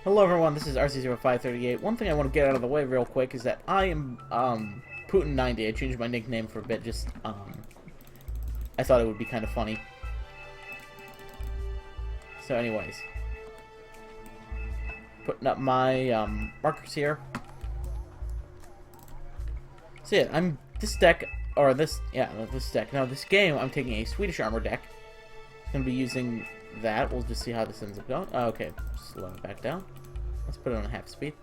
Hello everyone, this is RC0538. One thing I want to get out of the way real quick is that I am, Putin90. I changed my nickname for a bit, just, I thought it would be kind of funny. So anyways. Putting up my, markers here. So yeah, this deck, or this, yeah, this deck. Now this game, I'm taking a Swedish armor deck. I'm going to be using that. We'll just see how this ends up going. Oh, okay, slow it back down. Let's put it on half speed.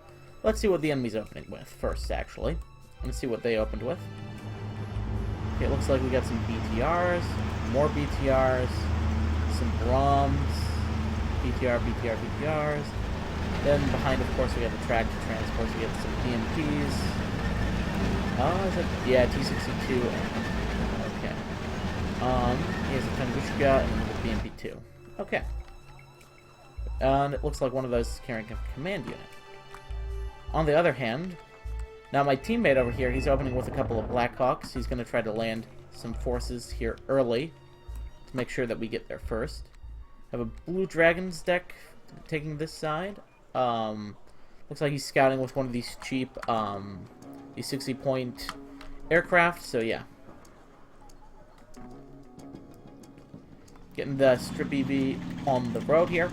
Let's see what the enemy's opening with first, actually. Let's see what they opened with. Okay, it looks like we got some BTRs, more BTRs, some Brahms, BTRs. Then behind, of course, we got the tractor transports. We got some DMPs. Oh, is it? Yeah, T-62. Okay. He has a Tunguska and a BMP-2. Okay. And it looks like one of those is carrying a command unit. On the other hand, now my teammate over here, he's opening with a couple of Blackhawks. He's going to try to land some forces here early to make sure that we get there first. Have a Blue Dragons deck taking this side. Looks like he's scouting with one of these cheap, these 60-point aircraft, so yeah. Getting the Strip EV on the road here.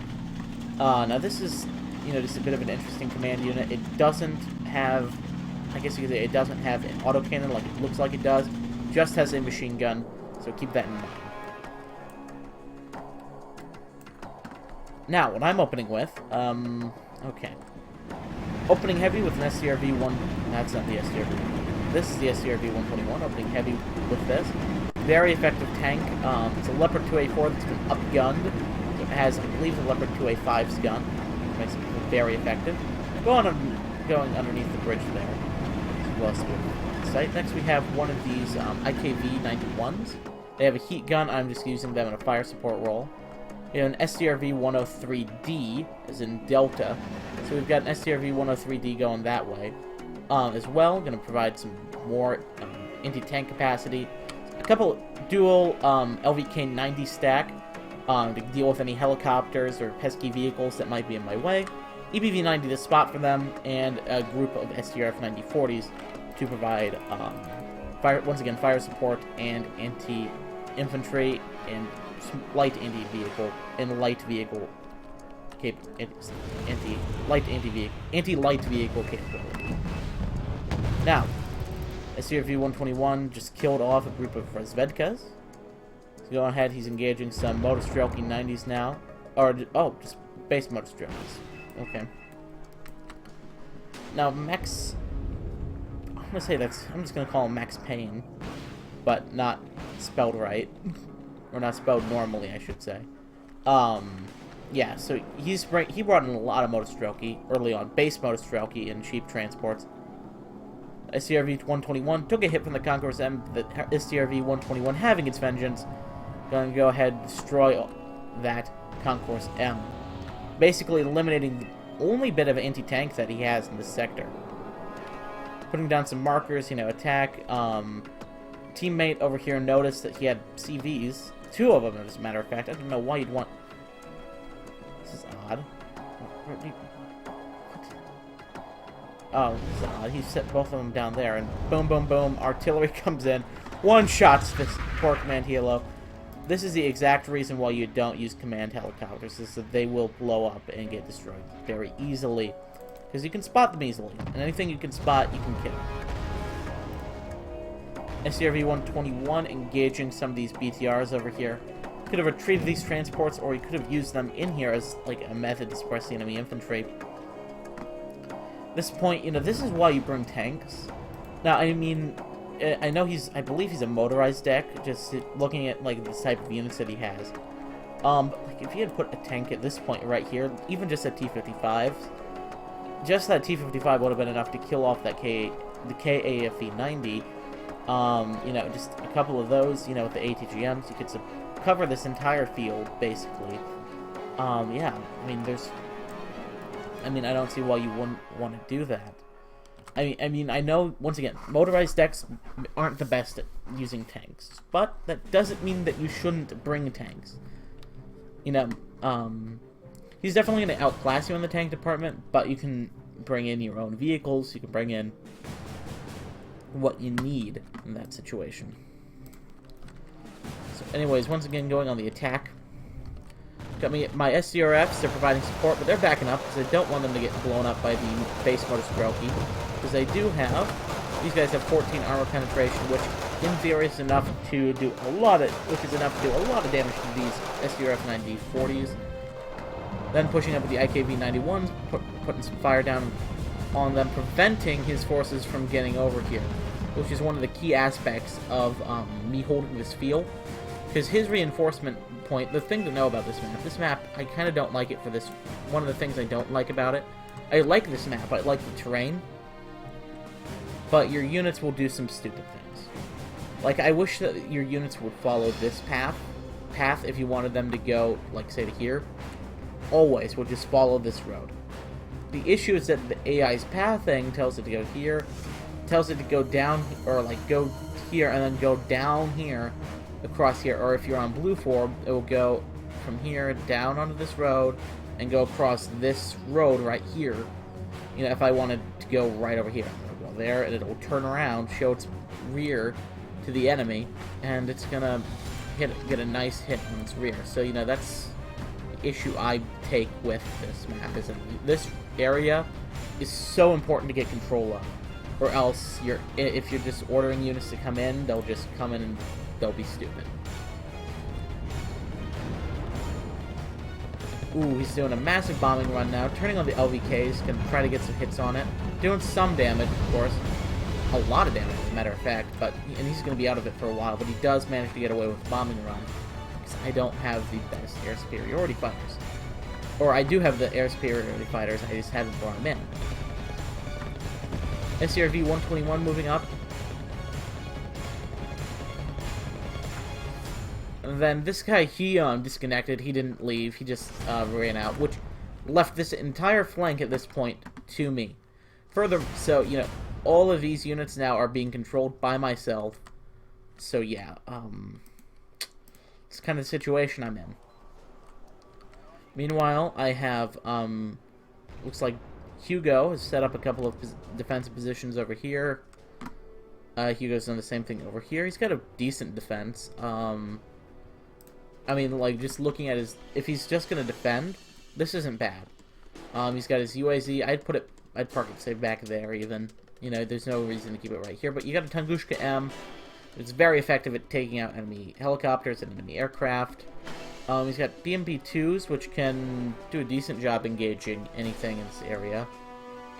Now this is, just a bit of an interesting command unit. It doesn't have, I guess you could say, it doesn't have an autocannon like it looks like it does. Just has a machine gun, so keep that in mind. Now, what I'm opening with, okay. Opening heavy with an SCRV-1, that's not the SCRV. This is the SCRV-121, opening heavy with this. Very effective tank. It's a Leopard 2A4 that's been upgunned. It has, I believe, the Leopard 2A5's gun, which makes it very effective. Going underneath the bridge there, as well as the site. Next, we have one of these IKV-91s. They have a heat gun. I'm just using them in a fire support role. We have an SCRV-103D, as in Delta. So we've got an SCRV-103D going that way. As well, going to provide some more anti-tank capacity. A couple dual LVK-90 stack to deal with any helicopters or pesky vehicles that might be in my way. EBV-90 to spot for them, and a group of STRF-9040s to provide, once again, fire support and anti-infantry and light anti-vehicle and light vehicle anti-light vehicle capability. Now, SCRV-121 just killed off a group of Razvedkas. So go ahead, he's engaging some Motostrelky 90s now. Or, oh, just base Motostrelkys. Okay. Now, Max... I'm just gonna call him Max Payne. But not spelled right. Or not spelled normally, I should say. Yeah, so he brought in a lot of Motostrelky early on. Base Motostrelky and cheap transports. SCRV-121 took a hit from the Concourse M, the SCRV-121 having its vengeance. Going to go ahead and destroy that Concourse M. Basically eliminating the only bit of anti-tank that he has in this sector. Putting down some markers, attack. Teammate over here noticed that he had CVs. 2 of them, as a matter of fact. I don't know why you'd want... This is odd. Oh, this is odd. He set both of them down there, and boom, boom, boom, artillery comes in. One-shots this poor command helo. This is the exact reason why you don't use command helicopters, is that they will blow up and get destroyed very easily. Because you can spot them easily, and anything you can spot, you can kill. SCRV-121 engaging some of these BTRs over here. Could have retreated these transports, or he could have used them in here as like a method to suppress the enemy infantry. At this point, this is why you bring tanks. Now, I mean, I believe he's a motorized deck, just looking at like this type of units that he has. Like if he had put a tank at this point right here, even just a T-55, just that T-55 would have been enough to kill off that the KAFE-90. Just a couple of those, with the ATGMs, you could cover this entire field, basically. Yeah, I don't see why you wouldn't want to do that. I mean, I know, once again, motorized decks aren't the best at using tanks, but that doesn't mean that you shouldn't bring tanks. He's definitely going to outclass you in the tank department, but you can bring in your own vehicles. You can bring in what you need in that situation. So anyways, once again, going on the attack. Got me my SCRFs, they're providing support, but they're backing up because I don't want them to get blown up by the base motor Sproky. Because they do have, these guys have 14 armor penetration, which in theory is enough to do a lot of, damage to these SCRF 9040s. Then pushing up with the IKV 91s, putting some fire down on them, preventing his forces from getting over here, which is one of the key aspects of me holding this field. Because his reinforcement point, the thing to know about this map, I kind of don't like it for this. One of the things I don't like about it, I like this map, I like the terrain, but your units will do some stupid things. Like, I wish that your units would follow this path if you wanted them to go, like, say, to here. Always will just follow this road. The issue is that the AI's pathing tells it to go here, tells it to go down, or, like, go here, and then go down here, across here, or if you're on blue form, it will go from here down onto this road and go across this road right here. You know, if I wanted to go right over here, it'll go there and it'll turn around, show its rear to the enemy, and it's gonna get a nice hit on its rear. So, you know, that's the issue I take with this map, is that this area is so important to get control of, or else if you're just ordering units to come in, they'll just come in and they'll be stupid. Ooh, he's doing a massive bombing run now, turning on the LVKs, gonna try to get some hits on it. Doing some damage, of course. A lot of damage, as a matter of fact, and he's gonna be out of it for a while, but he does manage to get away with the bombing run. Because I don't have the best air superiority fighters. Or I do have the air superiority fighters, I just haven't brought them in. SCRV 121 moving up. And then this guy, he disconnected. He didn't leave. He just ran out, which left this entire flank at this point to me. Further, so, you know, all of these units now are being controlled by myself. So, yeah, it's kind of the situation I'm in. Meanwhile, I have, looks like Hugo has set up a couple of defensive positions over here. Hugo's done the same thing over here. He's got a decent defense. I mean, like, just looking at his... If he's just going to defend, this isn't bad. He's got his UAZ. I'd park it, say, back there, even. You know, there's no reason to keep it right here. But you got a Tunguska M. It's very effective at taking out enemy helicopters and enemy aircraft. He's got BMP-2s, which can do a decent job engaging anything in this area.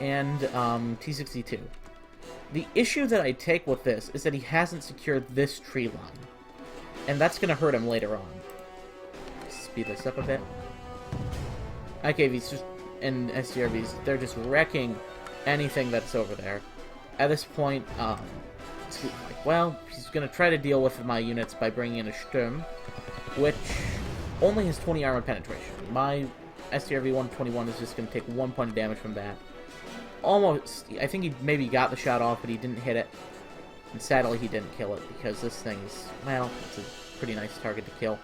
And T-62. The issue that I take with this is that he hasn't secured this tree line. And that's going to hurt him later on. Speed this up a bit. IKVs just, and SCRVs, they're just wrecking anything that's over there. At this point, it's like, well, he's going to try to deal with my units by bringing in a Sturm, which only has 20 armor penetration. My SCRV 121 is just going to take 1 point of damage from that. Almost, I think he maybe got the shot off, but he didn't hit it. And sadly, he didn't kill it, because this thing is, well, it's a pretty nice target to kill.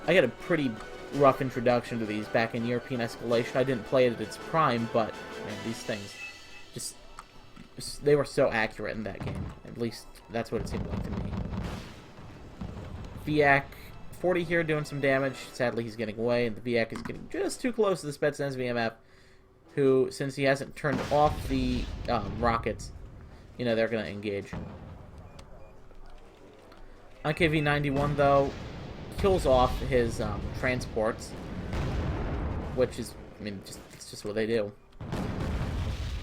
I got a pretty rough introduction to these back in European Escalation. I didn't play it at its prime, but man, these things, just, they were so accurate in that game. At least, that's what it seemed like to me. VIAC 40 here doing some damage. Sadly, he's getting away, and the VIAC is getting just too close to the Spetsnaz VMF, who, since he hasn't turned off the rockets, you know, they're going to engage. IKV-91, though, kills off his transports, which is, I mean, it's just what they do.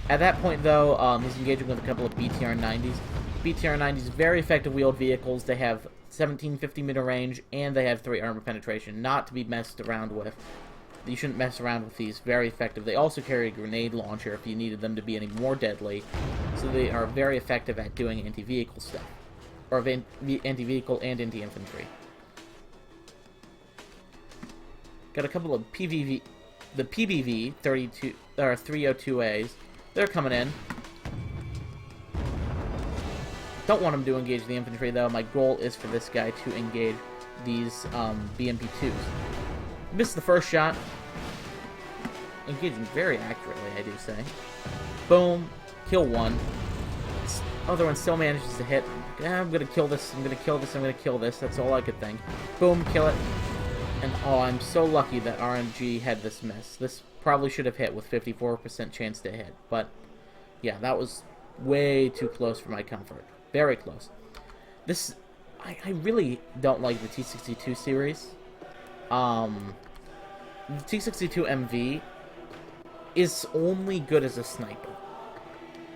At that point, though, he's engaging with a couple of BTR-90s. BTR-90s, very effective wheeled vehicles. They have 1750 meter range, and they have 3 armor penetration, not to be messed around with. You shouldn't mess around with these. Very effective. They also carry a grenade launcher if you needed them to be any more deadly. So they are very effective at doing anti-vehicle stuff. Or anti-vehicle and anti-infantry. Got a couple of PVV... The PBV 32 or 302As. They're coming in. Don't want him to engage the infantry, though. My goal is for this guy to engage these BMP-2s. Missed the first shot. engaging very accurately, I do say. Boom, kill one. Other one still manages to hit. I'm gonna kill this, I'm gonna kill this, I'm gonna kill this. That's all I could think. Boom, kill it. And oh, I'm so lucky that RNG had this miss. This probably should have hit with 54% chance to hit. But, yeah, that was way too close for my comfort. Very close. This, I really don't like the T62 series. The T62 MV is only good as a sniper.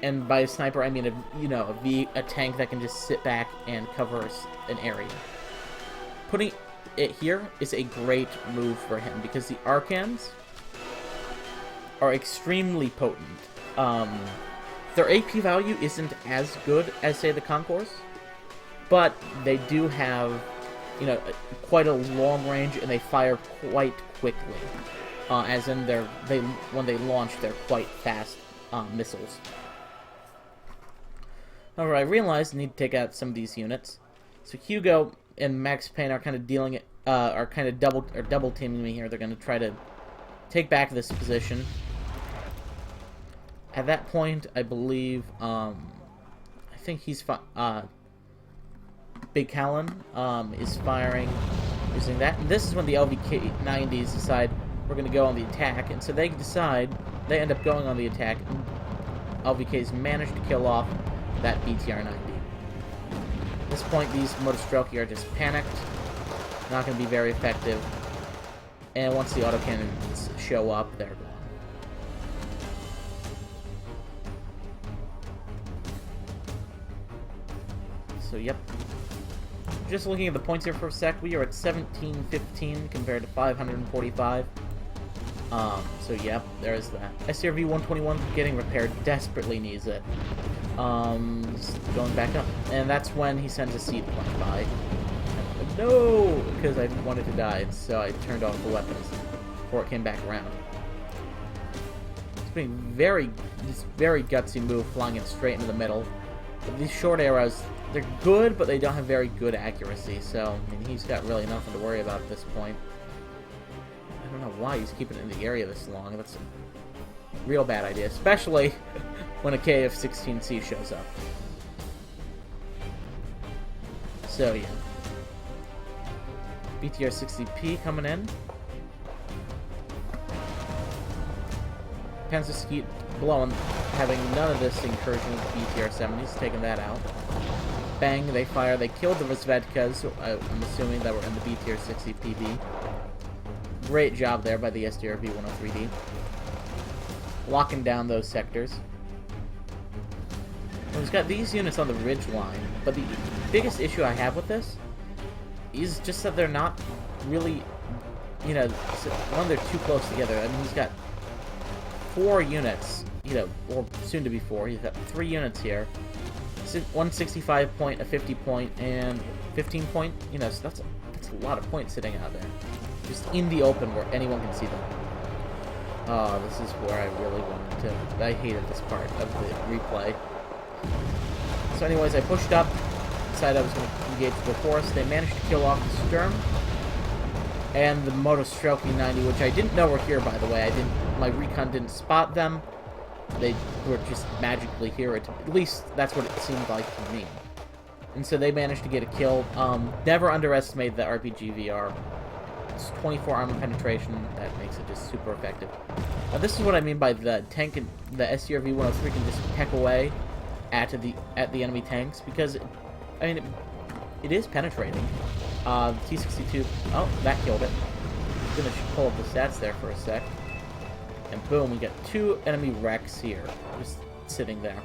And by a sniper, I mean a tank that can just sit back and cover an area. Putting it here is a great move for him because the Arcans are extremely potent. Their AP value isn't as good as, say, the Concourse, but they do have, quite a long range, and they fire quite quickly. As in, when they launch, they're quite fast missiles. However, I realized I need to take out some of these units. So Hugo and Max Payne are kind of double teaming me here. They're going to try to take back this position. At that point, I believe, I think he's Big Callan is firing using that. And this is when the LVK-90s decide we're going to go on the attack. And so they end up going on the attack. And LVKs manage to kill off that BTR-90. At this point, these Motostrelki are just panicked. Not going to be very effective. And once the autocannons show up, they're gone. So, yep. Just looking at the points here for a sec, we are at 1715 compared to 545. So, yep, there's that. SCRV 121 getting repaired, desperately needs it. Just going back up. And that's when he sends a seed plane by. No! Because I wanted to die, so I turned off the weapons before it came back around. It's been this very gutsy move, flying it straight into the middle. But these short arrows, they're good, but they don't have very good accuracy, so, I mean, he's got really nothing to worry about at this point. I don't know why he's keeping it in the area this long. That's a real bad idea, especially when a KF-16C shows up. So, yeah. BTR-60P coming in. Panzerskeet blowing, having none of this encouragement with BTR-70s, taking that out. Bang, they fire. They killed the Rozvedkas, so I'm assuming that were in the BTR-60PB. Great job there by the SDRV-103D. Locking down those sectors. And he's got these units on the ridge line, but the biggest issue I have with this is just that they're not really, one, they're too close together. I mean, he's got 4 units, or soon to be 4. He's got 3 units here. 165 point, a 50 point, and 15 point. So that's a lot of points sitting out there, just in the open where anyone can see them. Oh, this is where I really wanted to. I hated this part of the replay. So, anyways, I pushed up. Decided I was going to engage the forest. They managed to kill off the Sturm and the Motostrelki 90, which I didn't know were here, by the way. My recon didn't spot them. They were just magically here. At least that's what it seemed like to me. And so they managed to get a kill. Never underestimate the RPG VR. It's 24 armor penetration. That makes it just super effective. Now, this is what I mean by the tank and the SCRV 103 can just peck away at the enemy tanks, because it is penetrating. T62. Oh, that killed it. I'm gonna pull up the stats there for a sec. And boom, we got 2 enemy wrecks here, just sitting there.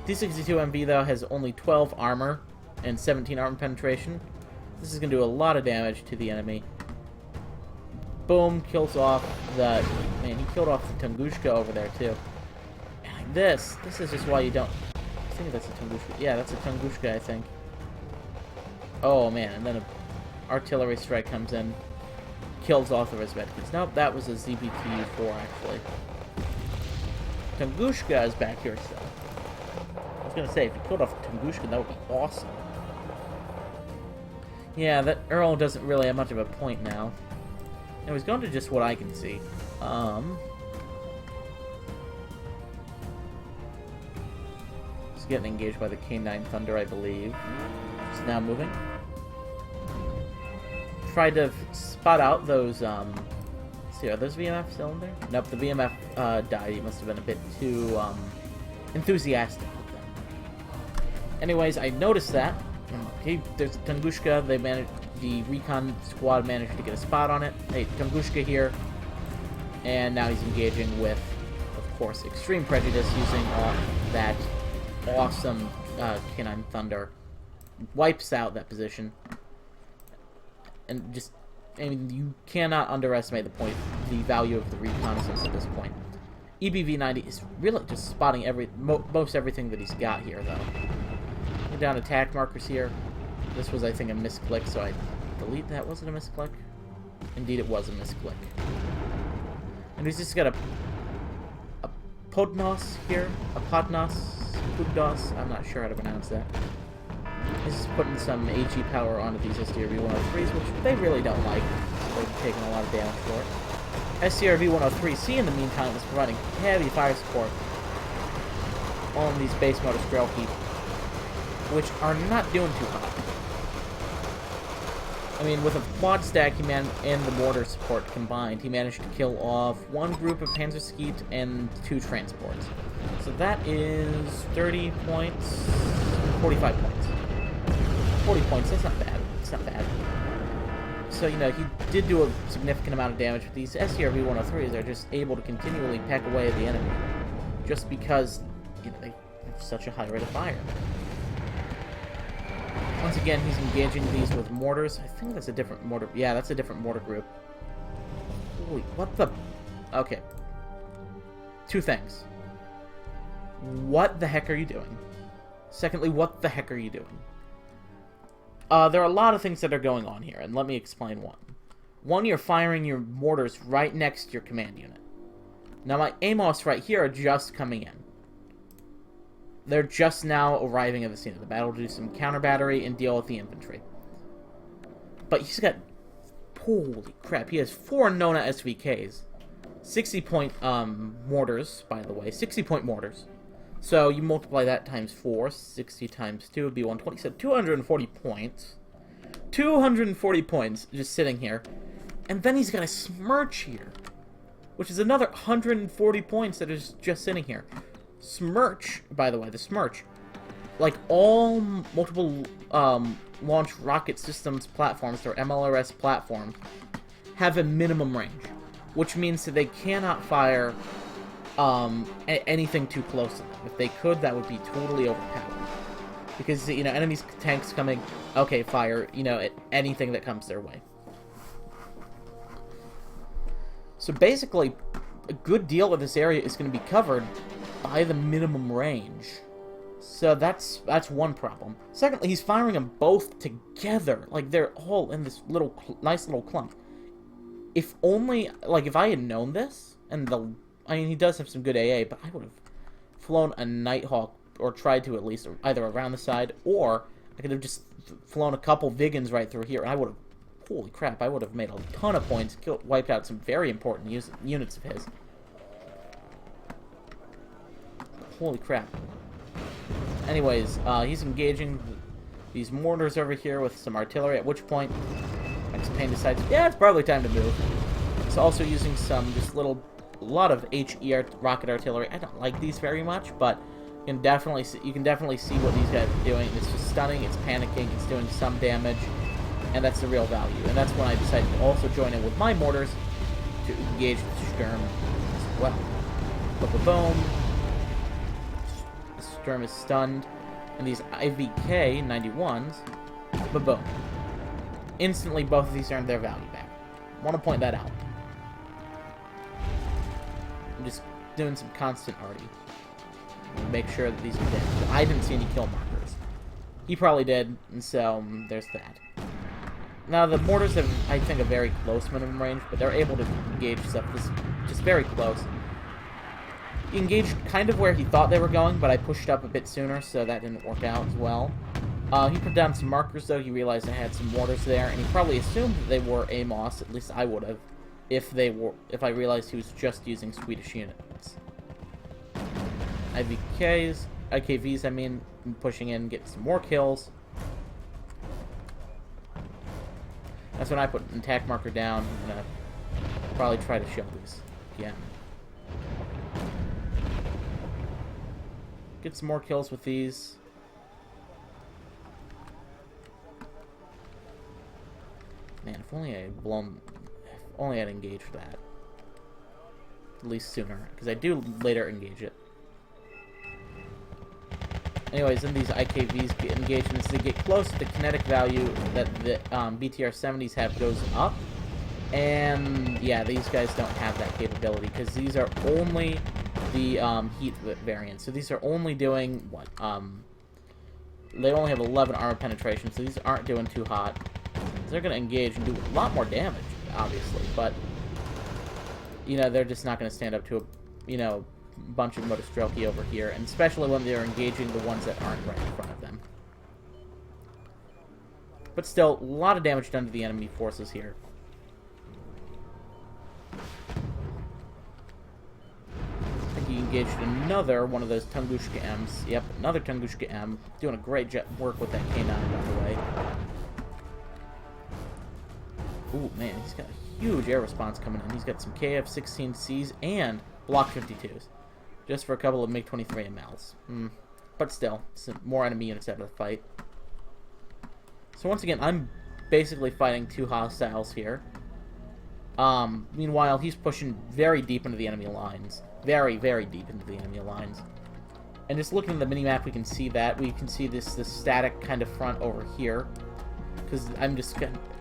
T62MV, though, has only 12 armor and 17 armor penetration. This is going to do a lot of damage to the enemy. Boom, kills off the... Man, he killed off the Tungushka over there, too. And this is just why you don't... I think that's a Tungushka. Yeah, that's a Tungushka, I think. Oh, man, and then an artillery strike comes in. Kills off the Rozvedkas. Nope, that was a ZBTU-4, actually. Tungushka is back here still. I was gonna say, if he killed off Tungushka, that would be awesome. Yeah, that Earl doesn't really have much of a point now. And he's going to just what I can see. getting engaged by the K9 Thunder, I believe. It's now moving. Tried to spot out those, let's see, are those VMF still in there? Nope, the VMF died. He must have been a bit too enthusiastic with them. Anyways, I noticed that. Okay, there's a Tunguska. The recon squad managed to get a spot on it. Hey, Tunguska here. And now he's engaging with, of course, Extreme Prejudice using that awesome K9 Thunder. Wipes out that position. And just, I mean, you cannot underestimate the value of the reconnaissance at this point. EBV-90 is really just spotting most everything that he's got here, though. Get down attack markers here. This was, I think, a misclick, so I delete that. Was it a misclick? Indeed, it was a misclick. And he's just got a Podnos here, a Pudnos, I'm not sure how to pronounce that. He's just putting some AG power onto these SDRV-103s, which they really don't like. They've taken a lot of damage for it. SDRV-103C, in the meantime, is providing heavy fire support on these base motor Strelke, which are not doing too hot. I mean, with a quad stack and the mortar support combined, he managed to kill off one group of Panzerskeet and 2 transports. So that is 30 points, 45 points. 40 points, that's not bad. It's not bad. So, you know, he did do a significant amount of damage, but these SCRV-103s are just able to continually peck away at the enemy. Just because, you know, they have such a high rate of fire. Once again, he's engaging these with mortars. I think that's a different mortar. Yeah, that's a different mortar group. Holy, what the... Okay. 2 things. What the heck are you doing? Secondly, what the heck are you doing? There are a lot of things that are going on here, and let me explain one. One, you're firing your mortars right next to your command unit. Now, my AMOS right here are just coming in. They're just now arriving at the scene of the battle to do some counter battery and deal with the infantry. But he's got... Holy crap, he has 4 Nona SVKs. 60-point mortars, by the way. 60-point mortars. So you multiply that times 4. 60 times 2 would be 120. So 240 points. 240 points just sitting here. And then he's got a Smirch here, which is another 140 points that is just sitting here. Smirch, by the way, the Smirch, like all multiple launch rocket systems platforms, or MLRS platforms, have a minimum range, which means that they cannot fire anything too close to them. If they could, that would be totally overpowered. Because, you know, enemies' tanks coming, okay, fire, you know, anything that comes their way. So basically, a good deal of this area is going to be covered by the minimum range. So that's one problem. Secondly, he's firing them both together. Like, they're all in this little, nice little clump. If only, like, if I had known this, and I mean, he does have some good AA, but I would have flown a Nighthawk, or tried to at least, either around the side, or I could have just flown a couple Vigans right through here, and I would have, holy crap, I would have made a ton of points, wiped out some very important units of his. Holy crap. Anyways, he's engaging these mortars over here with some artillery, at which point X-Pain decides, yeah, it's probably time to move. He's also using some just a lot of HE rocket artillery. I don't like these very much, but you can definitely see what these guys are doing. It's just stunning, it's panicking, it's doing some damage, and that's the real value. And that's when I decided to also join in with my mortars to engage the Sturm as well. Boom. Sturm is stunned, and these IVK 91s, boom. Instantly, both of these earned their value back. I want to point that out. I'm just doing some constant arty. Make sure that these are dead. I didn't see any kill markers. He probably did, and so there's that. Now, the mortars have, I think, a very close minimum range, but they're able to engage stuff just very close. He engaged kind of where he thought they were going, but I pushed up a bit sooner, so that didn't work out as well. He put down some markers, though. He realized I had some mortars there, and he probably assumed that they were AMOS. At least I would have, if I realized he was just using Swedish units. IVKs, IKVs, I mean, pushing in, getting some more kills. That's when I put an attack marker down. I'm gonna probably try to show these again. Get some more kills with these. Man, if only I had blown... If only I'd engaged that. At least sooner, because I do later engage it. Anyways, in these IKVs engagements, they get close to the kinetic value that the BTR-70s have goes up. And, yeah, these guys don't have that capability, because these are only the heat variants. So these are only doing, what? They only have 11 armor penetration, so these aren't doing too hot. They're going to engage and do a lot more damage, obviously, but, you know, they're just not going to stand up to a, you know, bunch of Motostroki over here, and especially when they're engaging the ones that aren't right in front of them. But still, a lot of damage done to the enemy forces here. I think he engaged another one of those Tunguska M's. Yep, another Tunguska M. Doing a great work with that K9, by the way. Ooh, man, he's got a huge air response coming in. He's got some KF-16Cs and Block 52s. Just for a couple of MiG-23 MLs. But still, some more enemy units out of the fight. So once again, I'm basically fighting two hostiles here. Meanwhile, he's pushing very deep into the enemy lines. Very, very deep into the enemy lines. And just looking at the minimap, we can see that. We can see this static kind of front over here. Because I'm just...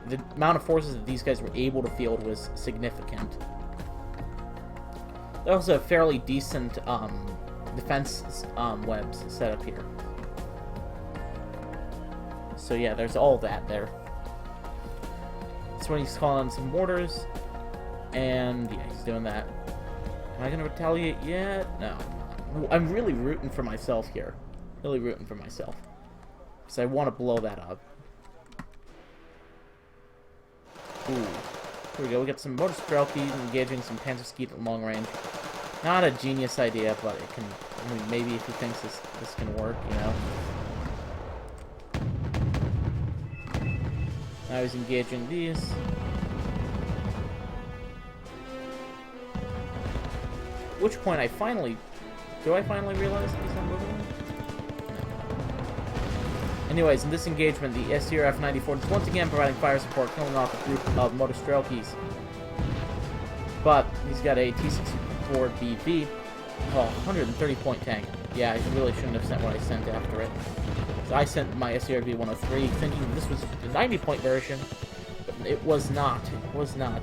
The amount of forces that these guys were able to field was significant. They also have fairly decent defense webs set up here. So yeah, there's all that there. That's when he's calling on some mortars. And yeah, he's doing that. Am I going to retaliate yet? No. I'm really rooting for myself here. Really rooting for myself. Because I want to blow that up. Ooh. Here we go. We got some Motorstrelki engaging some Panzerskeet at long range. Not a genius idea, but it can... I mean, maybe if he thinks this can work, you know. Now he's engaging these. At which point I finally... Do I finally realize that he's not moving? Anyways, in this engagement, the SCRF-94 is once again providing fire support, killing off a group of Motorstrelkis. But he's got a T-64BV, oh, 130-point tank. Yeah, I really shouldn't have sent what I sent after it. So I sent my SCRV-103 thinking this was the 90-point version, but it was not. It was not.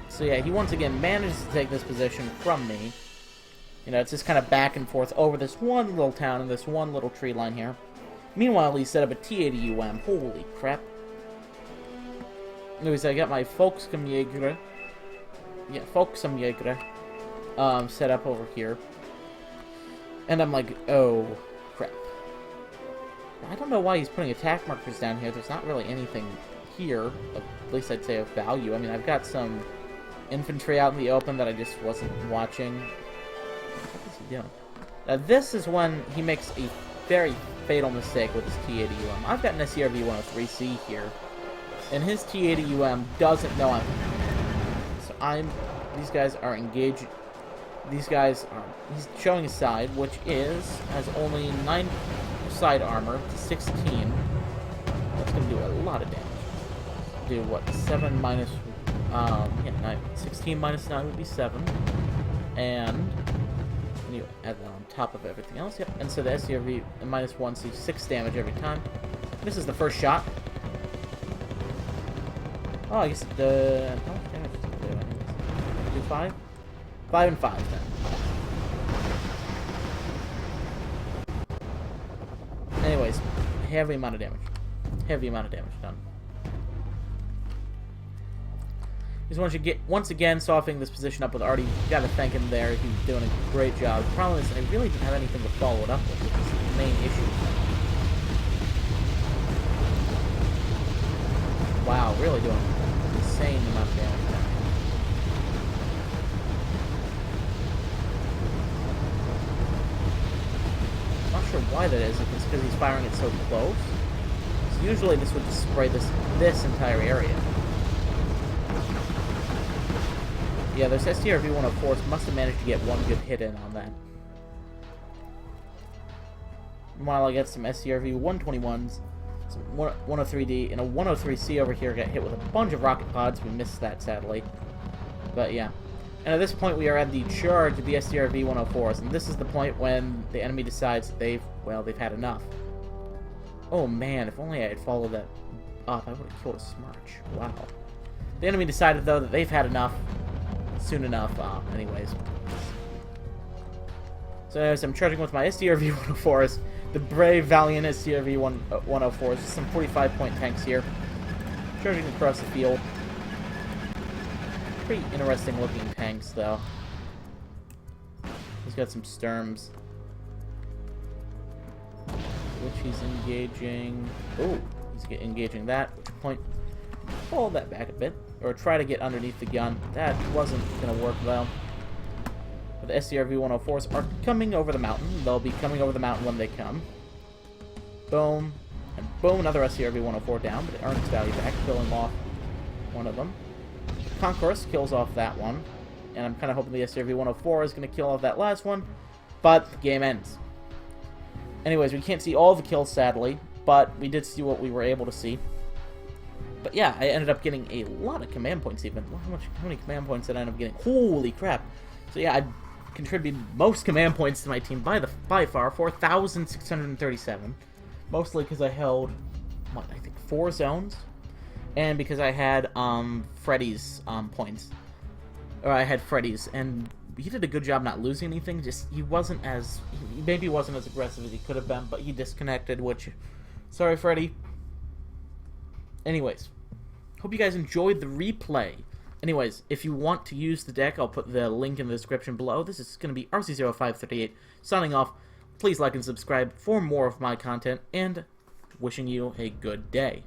So yeah, he once again manages to take this position from me. You know, it's just kind of back and forth over this one little town and this one little tree line here. Meanwhile, he set up a T-80UM. Holy crap. Anyways, I got my Volkskamjäger. Yeah, Volkskamjäger. Set up over here. And I'm like, oh, crap. I don't know why he's putting attack markers down here. There's not really anything here, at least I'd say of value. I mean, I've got some infantry out in the open that I just wasn't watching. What is he doing? Now, this is when he makes a very fatal mistake with his T-80UM. I've got an SCRV-103C here, and his T-80UM doesn't know I'm... So these guys are engaged... These guys are... He's showing his side, which has only 9 side armor to 16. That's going to do a lot of damage. Do, what, 7 minus... yeah, 9. 16 minus 9 would be 7. And... you add that on top of everything else. Yep. And so the SCRV -1 sees 6 damage every time. This is the first shot. Oh, I guess the... How much damage does it do? 5? 5 and 5 then. Anyways, heavy amount of damage. Heavy amount of damage done. Just want you to get, once again, softening this position up with Artie. You gotta thank him there. He's doing a great job. The problem is, I really didn't have anything to follow it up with, which is the main issue. Wow, really doing an insane amount of damage why that is. If it's because he's firing it so close. So usually this would just spray this entire area. Yeah, those STRV-104s must have managed to get one good hit in on that. Meanwhile, I got some STRV-121s, some 103D, and a 103C over here got hit with a bunch of rocket pods. We missed that, sadly. But yeah. And at this point, we are at the charge of the STRV-104s, and this is the point when the enemy decides that they've had enough. Oh man, if only I had followed that up, I would have killed a Smarch. Wow. The enemy decided, though, that they've had enough soon enough. Anyways. So as I'm charging with my STRV-104s, the brave, valiant STRV-104s, some 45-point tanks here, charging across the field. Pretty interesting looking tanks, though. He's got some Sturms, which he's engaging. Oh, he's engaging that. At which point, pull that back a bit, or try to get underneath the gun. That wasn't going to work, though. But the STRV-104s are coming over the mountain. They'll be coming over the mountain when they come. Boom. And boom, another STRV-104 down, but it earns value back, killing off one of them. Concourse kills off that one. And I'm kind of hoping the STRV-104 is going to kill off that last one. But the game ends. Anyways, we can't see all the kills, sadly. But we did see what we were able to see. But yeah, I ended up getting a lot of command points even. How many command points did I end up getting? Holy crap. So yeah, I contributed most command points to my team by far, 4,637. Mostly because I held, what, I think 4 zones? And because I had Freddy's points. Or I had Freddy's, and he did a good job not losing anything. Just, he maybe wasn't as aggressive as he could have been, but he disconnected, which, sorry Freddy. Anyways, hope you guys enjoyed the replay. Anyways, if you want to use the deck, I'll put the link in the description below. This is going to be RC0538 signing off. Please like and subscribe for more of my content, and wishing you a good day.